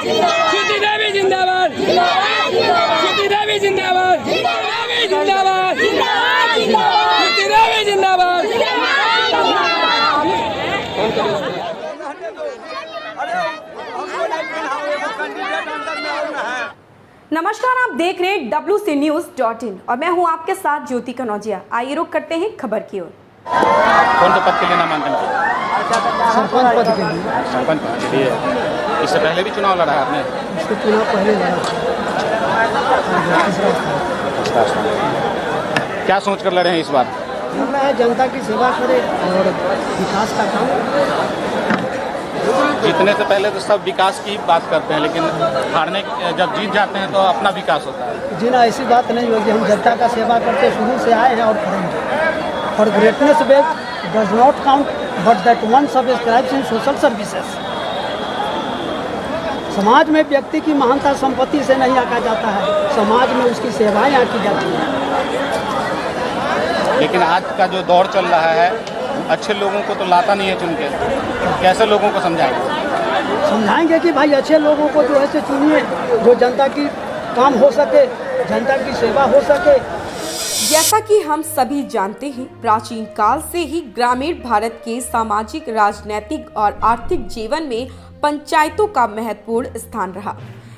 श्रुति देवी जिंदाबाद, श्रुति देवी जिंदाबाद, जिंदाबाद, श्रुति देवी जिंदाबाद। नमस्कार, आप देख रहे हैं WCNews.in और मैं हूं आपके साथ ज्योति कनौजिया। आइए रुक करते हैं खबर की ओर। कौन सा पद के लिए नामांकन किया? सरपंच पद के लिए। सरपंच पद के लिए। इससे पहले भी चुनाव लड़ा आपने? इसके चुनाव पहले लड़ा। क्या सोच कर लड़े हैं इस बार? लग रहा है जनता की सेवा करे और विकास का काम। जीतने से पहले तो सब विकास की बात करते हैं, लेकिन हारने जब जीत जाते हैं तो अपना विकास होता है। जी ना, ऐसी बात नहीं होगी। हम जनता का सेवा करते शुरू से आए हैं और करेंगे। For greatness based does not count but that one subscribes in social services. समाज में व्यक्ति की महानता संपत्ति से नहीं आंका जाता है, समाज में उसकी सेवाएं आंकी जाती हैं। लेकिन आज का जो दौर चल रहा है, अच्छे लोगों को तो लाता नहीं है चुन के। कैसे लोगों को समझाएंगे? समझाएंगे कि भाई अच्छे लोगों को जो है से चुनिए, जो जनता की काम हो सके, जनता की सेवा हो सके। जैसा कि हम सभी जानते हैं, प्राचीन काल से ही ग्रामीण भारत के सामाजिक, राजनीतिक और आर्थिक जीवन में पंचायतों का महत्वपूर्ण स्थान रहा।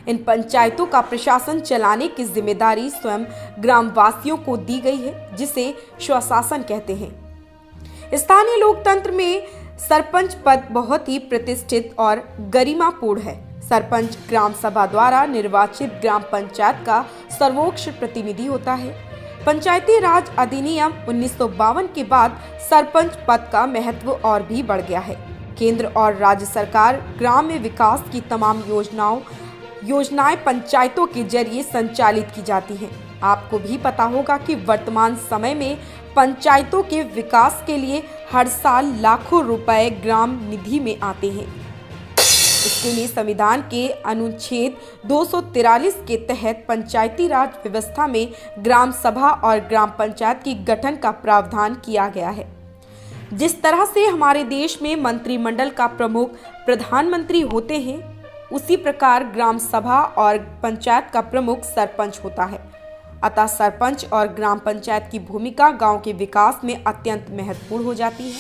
इन पंचायतों का प्रशासन चलाने की जिम्मेदारी स्वयं ग्रामवासियों को दी गई है, जिसे स्वशासन कहते हैं। स्थानीय लोकतंत्र में सरपंच पद बहुत ही प्रतिष्ठित और गरिमापूर्ण है। सरपंच ग्राम सभा द्वारा निर्वाचित ग्राम पंचायत का सर्वोच्च प्रतिनिधि होता है। पंचायती राज अधिनियम 1952 के बाद सरपंच पद का महत्व और भी बढ़ गया है। केंद्र और राज्य सरकार ग्राम्य विकास की तमाम योजनाएं पंचायतों के जरिए संचालित की जाती हैं। आपको भी पता होगा कि वर्तमान समय में पंचायतों के विकास के लिए हर साल लाखों रुपए ग्राम निधि में आते हैं। इसके लिए संविधान के अनुच्छेद 243 के तहत पंचायती राज व्यवस्था में ग्राम सभा और ग्राम पंचायत की गठन का प्रावधान किया गया है। जिस तरह से हमारे देश में मंत्रिमंडल का प्रमुख प्रधानमंत्री होते हैं, उसी प्रकार ग्राम सभा और पंचायत का प्रमुख सरपंच होता है। अतः सरपंच और ग्राम पंचायत की भूमिका गांव के विकास में अत्यंत महत्वपूर्ण हो जाती है।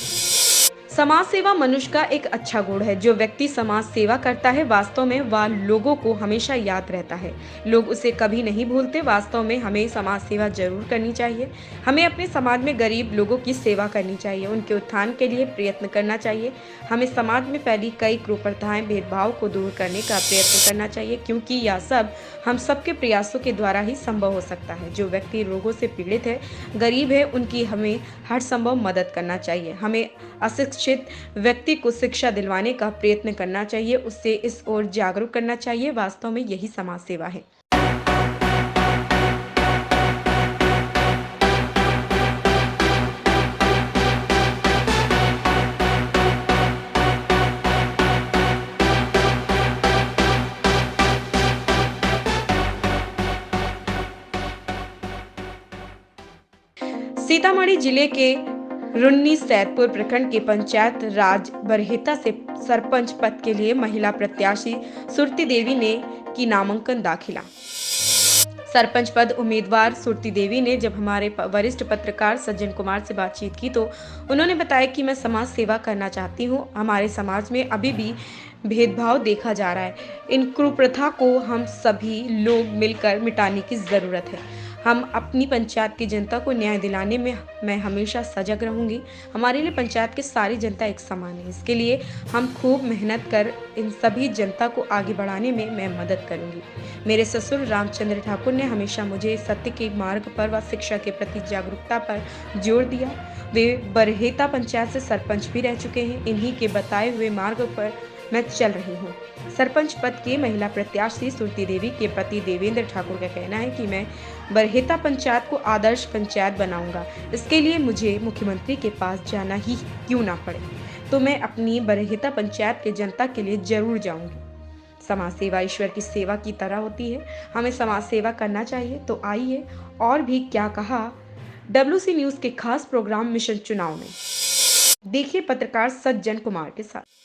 समाज सेवा मनुष्य का एक अच्छा गुण है। जो व्यक्ति समाज सेवा करता है, वास्तव में वह लोगों को हमेशा याद रहता है। लोग उसे कभी नहीं भूलते। वास्तव में हमें समाज सेवा जरूर करनी चाहिए। हमें अपने समाज में गरीब लोगों की सेवा करनी चाहिए, उनके उत्थान के लिए प्रयत्न करना चाहिए। हमें समाज में फैली कई कुप्रथाएं, भेदभाव को दूर करने का प्रयत्न करना चाहिए, क्योंकि यह सब हम सबके प्रयासों के द्वारा ही संभव हो सकता है। जो व्यक्ति रोगों से पीड़ित है, गरीब है, उनकी हमें हर संभव मदद करना चाहिए। हमें अशिक्षित व्यक्ति को शिक्षा दिलवाने का प्रयत्न करना चाहिए, उससे इस ओर जागरूक करना चाहिए। वास्तव में यही समाज सेवा है। सीतामढ़ी जिले के रुन्नी सैदपुर प्रखंड के पंचायत राज बरहेता से सरपंच पद के लिए महिला प्रत्याशी सुरती देवी ने की नामांकन दाखिला। सरपंच पद उम्मीदवार सुरती देवी ने जब हमारे वरिष्ठ पत्रकार सज्जन कुमार से बातचीत की तो उन्होंने बताया कि मैं समाज सेवा करना चाहती हूं। हमारे समाज में अभी भी भेदभाव देखा जा रहा है। इन कुप्रथा को हम सभी लोग मिलकर मिटाने की जरूरत है। हम अपनी पंचायत की जनता को न्याय दिलाने में मैं हमेशा सजग रहूंगी। हमारे लिए पंचायत की सारी जनता एक समान है। इसके लिए हम खूब मेहनत कर इन सभी जनता को आगे बढ़ाने में मैं मदद करूंगी। मेरे ससुर रामचंद्र ठाकुर ने हमेशा मुझे सत्य के मार्ग पर व शिक्षा के प्रति जागरूकता पर जोर दिया। वे बरहेता पंचायत से सरपंच भी रह चुके हैं। इन्हीं के बताए हुए मार्ग पर मैं चल रही हूँ। सरपंच पद के महिला प्रत्याशी सुरती देवी के पति देवेंद्र ठाकुर का कहना है कि मैं बरहेता पंचायत को आदर्श पंचायत बनाऊंगा। इसके लिए मुझे मुख्यमंत्री के पास जाना ही क्यों ना पड़े, तो मैं अपनी बरहेता पंचायत के जनता के लिए जरूर जाऊंगी। समाज सेवा ईश्वर की सेवा की तरह होती है। हमें समाज सेवा करना चाहिए। तो आइए और भी क्या कहा WC न्यूज के खास प्रोग्राम मिशन चुनाव में। देखिए पत्रकार सज्जन कुमार के साथ।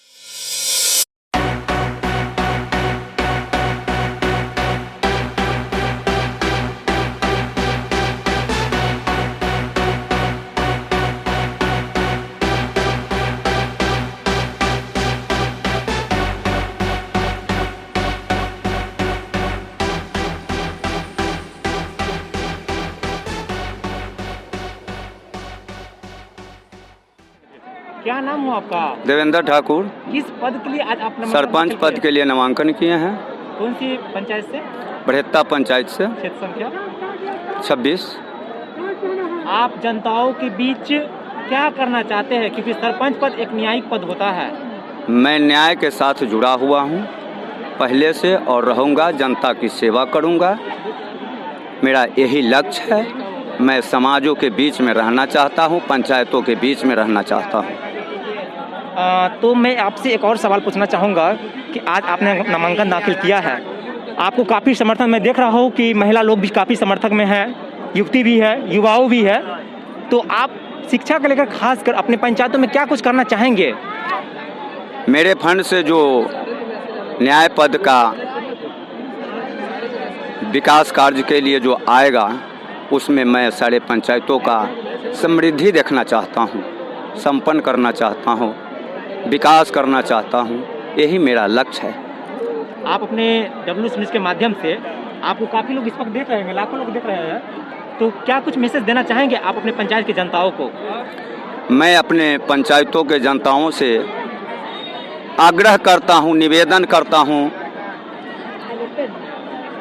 क्या नाम हो आपका? देवेंद्र ठाकुर। किस पद के लिए आज आप सरपंच पद के लिए नामांकन किए हैं। कौन सी पंचायत से? बढ़ेत्ता पंचायत से। क्षेत्र संख्या 26। आप जनताओं के बीच क्या करना चाहते हैं, क्योंकि सरपंच पद एक न्यायिक पद होता है? मैं न्याय के साथ जुड़ा हुआ हूँ पहले से और रहूँगा, जनता की सेवा करूँगा। मेरा यही लक्ष्य है। मैं समाजों के बीच में रहना चाहता हूँ, पंचायतों के बीच में रहना चाहता हूँ। तो मैं आपसे एक और सवाल पूछना चाहूँगा कि आज आपने नामांकन दाखिल किया है, आपको काफ़ी समर्थन मैं देख रहा हूँ कि महिला लोग भी काफ़ी समर्थक में हैं, युवती भी है, युवाओं भी है, तो आप शिक्षा को लेकर खासकर अपने पंचायतों में क्या कुछ करना चाहेंगे? मेरे फंड से जो न्याय पद का विकास कार्य के लिए जो आएगा, उसमें मैं सारे पंचायतों का समृद्धि देखना चाहता हूँ, संपन्न करना चाहता हूँ, विकास करना चाहता हूँ। यही मेरा लक्ष्य है। आप अपने डब्ल्यू न्यूज़ के माध्यम से, आपको काफ़ी लोग इस वक्त देख रहे हैं, लाखों लोग देख रहे हैं, तो क्या कुछ मैसेज देना चाहेंगे आप अपने पंचायत की जनताओं को? मैं अपने पंचायतों के जनताओं से आग्रह करता हूँ, निवेदन करता हूँ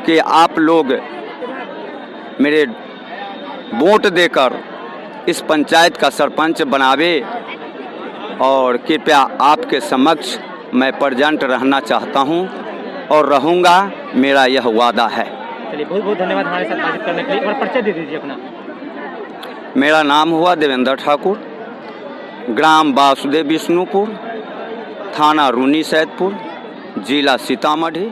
कि आप लोग मेरे वोट देकर इस पंचायत का सरपंच बनावे और कृपया आपके समक्ष मैं प्रेजेंट रहना चाहता हूं और रहूंगा, मेरा यह वादा है। चलिए, बहुत बहुत धन्यवाद हमारे साथ बातचीत करने के लिए। और परिचय दे दीजिए अपना। मेरा नाम हुआ देवेंद्र ठाकुर, ग्राम वासुदेव विष्णुपुर, थाना रूनी सैदपुर, जिला सीतामढ़ी,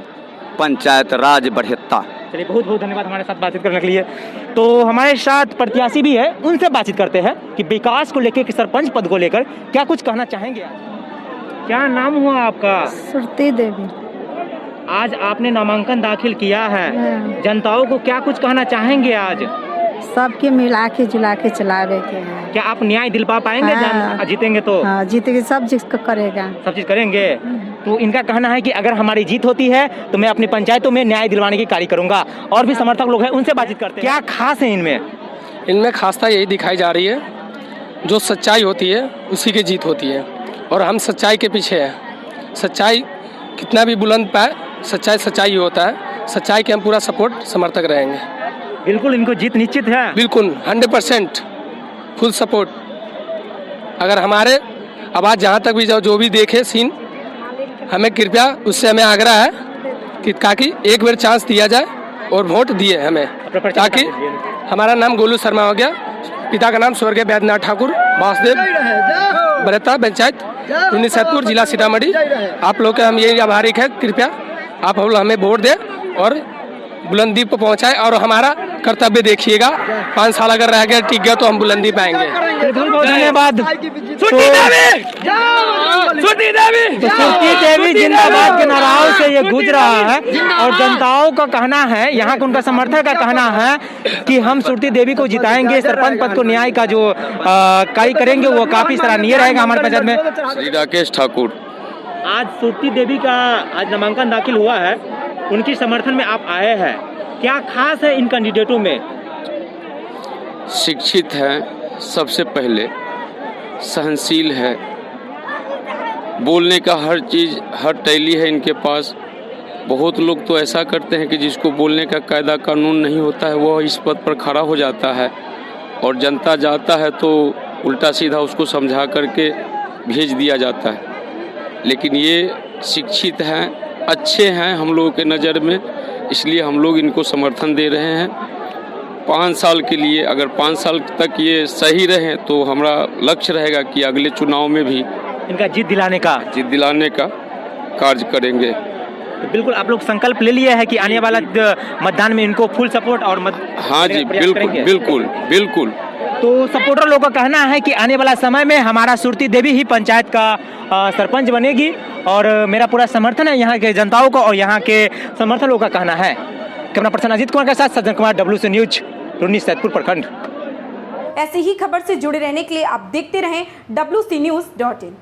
पंचायत राज बढ़ेत्ता। चलिए, बहुत बहुत धन्यवाद हमारे साथ बातचीत करने के लिए। तो हमारे साथ प्रत्याशी भी है, उनसे बातचीत करते हैं कि विकास को लेकर, कि सरपंच पद को लेकर क्या कुछ कहना चाहेंगे। क्या नाम हुआ आपका? श्रुति देवी। आज आपने नामांकन दाखिल किया है, जनताओं को क्या कुछ कहना चाहेंगे आज? सबके मिला के जुला के चलावे के हैं। क्या आप न्याय दिलवा पाएंगे? हाँ। जीतेंगे तो? हाँ, जीतेंगे, सब चीज करेगा, सब चीज करेंगे। तो इनका कहना है कि अगर हमारी जीत होती है तो मैं अपनी पंचायतों में न्याय दिलवाने की कार्य करूंगा। और भी समर्थक लोग हैं, उनसे बातचीत करते हैं। क्या खास है इनमें? इनमें खासता यही दिखाई जा रही है, जो सच्चाई होती है उसी की जीत होती है, और हम सच्चाई के पीछे हैं। सच्चाई कितना भी बुलंद पाए, सच्चाई सच्चाई ही होता है। सच्चाई के हम पूरा सपोर्ट समर्थक रहेंगे। बिल्कुल, इनको जीत निश्चित है। बिल्कुल 100% फुल सपोर्ट। अगर हमारे आवाज़ जहाँ तक भी जो भी देखे सीन, हमें कृपया उससे हमें आग्रह है कि ताकि एक बार चांस दिया जाए और वोट दिए हमें, ताकि हमारा नाम गोलू शर्मा हो गया, पिता का नाम स्वर्गीय वैद्यनाथ ठाकुर, वासुदेव बढ़ेत्ता पंचायत रूनी सैदपुर, जिला सीतामढ़ी। आप लोग के हम यही आभारी हैं, कृपया आप हमें वोट दें और बुलंदी पर पहुंचाए, और हमारा कर्तव्य देखिएगा। 5 साल अगर रह गया, टिक गया, तो हम बुलंदी पाएंगे। बहुत धन्यवाद। श्रुति देवी जिंदाबाद के नाराओं से ये गूंज रहा है, और जनताओं का कहना है, यहाँ के उनका समर्थक का कहना है कि हम श्रुति देवी को जिताएंगे। सरपंच पद को न्याय का जो कार्य करेंगे वो काफी सराहनीय रहेगा हमारे पंचायत में। श्री राकेश ठाकुर। आज श्रुति देवी का आज नामांकन दाखिल हुआ है, उनकी समर्थन में आप आए हैं, क्या खास है इन कैंडिडेटों में? शिक्षित है, सबसे पहले सहनशील है, बोलने का हर चीज़, हर टैली है इनके पास। बहुत लोग तो ऐसा करते हैं कि जिसको बोलने का कायदा कानून नहीं होता है, वो इस पद पर खड़ा हो जाता है, और जनता जाता है तो उल्टा सीधा उसको समझा करके भेज दिया जाता है। लेकिन ये शिक्षित हैं, अच्छे हैं हम लोगों के नज़र में, इसलिए हम लोग इनको समर्थन दे रहे हैं 5 साल के लिए। अगर 5 साल तक ये सही रहें तो हमारा लक्ष्य रहेगा कि अगले चुनाव में भी इनका जीत दिलाने का कार्य करेंगे। तो बिल्कुल, आप लोग संकल्प ले लिए हैं कि आने वाला मतदान में इनको फुल सपोर्ट और हाँ जी, बिल्कुल। तो सपोर्टर लोगों का कहना है कि आने वाला समय में हमारा श्रुति देवी ही पंचायत का सरपंच बनेगी, और मेरा पूरा समर्थन है यहाँ के जनताओं को और यहाँ के समर्थन लोगों का कहना है। कैमरा पर्सन अजीत कुमार के साथ सज्जन कुमार, WC न्यूज, रूनी सैदपुर प्रखंड। ऐसे ही खबर से जुड़े रहने के लिए आप देखते रहें WC News.in।